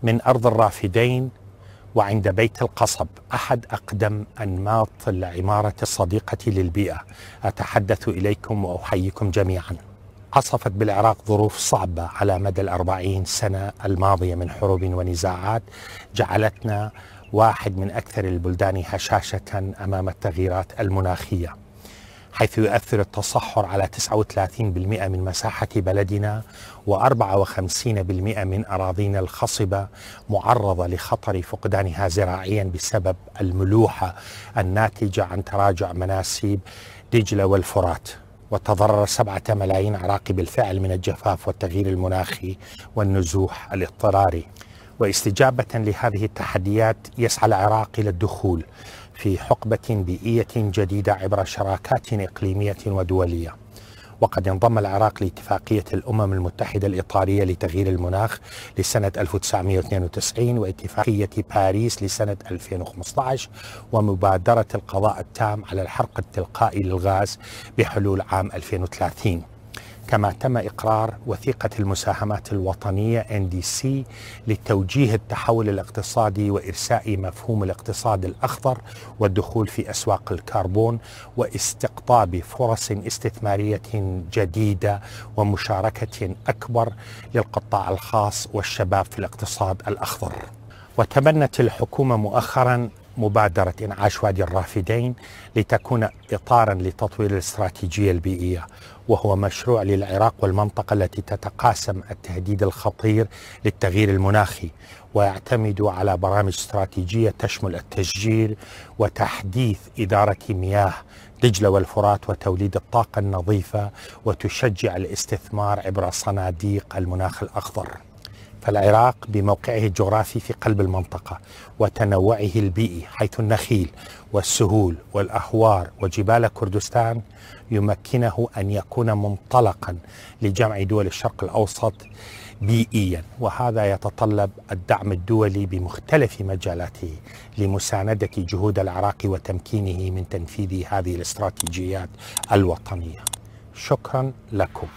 من أرض الرافدين وعند بيت القصب، أحد أقدم أنماط العمارة الصديقة للبيئة. أتحدث إليكم وأحييكم جميعا. عصفت بالعراق ظروف صعبة على مدى 40 سنة الماضية من حروب ونزاعات جعلتنا واحد من أكثر البلدان هشاشة أمام التغييرات المناخية، حيث يؤثر التصحر على 39% من مساحة بلدنا و54% من أراضينا الخصبة معرضة لخطر فقدانها زراعيا بسبب الملوحة الناتجة عن تراجع مناسيب دجلة والفرات. وتضرر 7 ملايين عراقي بالفعل من الجفاف والتغيير المناخي والنزوح الاضطراري. واستجابة لهذه التحديات يسعى العراق إلى الدخول في حقبة بيئية جديدة عبر شراكات إقليمية ودولية. وقد انضم العراق لاتفاقية الأمم المتحدة الإطارية لتغيير المناخ لسنة 1992 واتفاقية باريس لسنة 2015 ومبادرة القضاء التام على الحرق التلقائي للغاز بحلول عام 2030. كما تم إقرار وثيقة المساهمات الوطنية NDC لتوجيه التحول الاقتصادي وإرساء مفهوم الاقتصاد الأخضر والدخول في أسواق الكربون واستقطاب فرص استثمارية جديدة ومشاركة أكبر للقطاع الخاص والشباب في الاقتصاد الأخضر. وتبنت الحكومة مؤخرا مبادرة إنعاش وادي الرافدين لتكون إطارا لتطوير الاستراتيجية البيئية، وهو مشروع للعراق والمنطقة التي تتقاسم التهديد الخطير للتغيير المناخي، ويعتمد على برامج استراتيجية تشمل التشجير وتحديث إدارة مياه دجلة والفرات وتوليد الطاقة النظيفة، وتشجع الاستثمار عبر صناديق المناخ الأخضر. فالعراق بموقعه الجغرافي في قلب المنطقة وتنوعه البيئي، حيث النخيل والسهول والأهوار وجبال كردستان يمكنه أن يكون منطلقا لجمع دول الشرق الأوسط بيئيا، وهذا يتطلب الدعم الدولي بمختلف مجالاته لمساندة جهود العراق وتمكينه من تنفيذ هذه الاستراتيجيات الوطنية. شكرا لكم.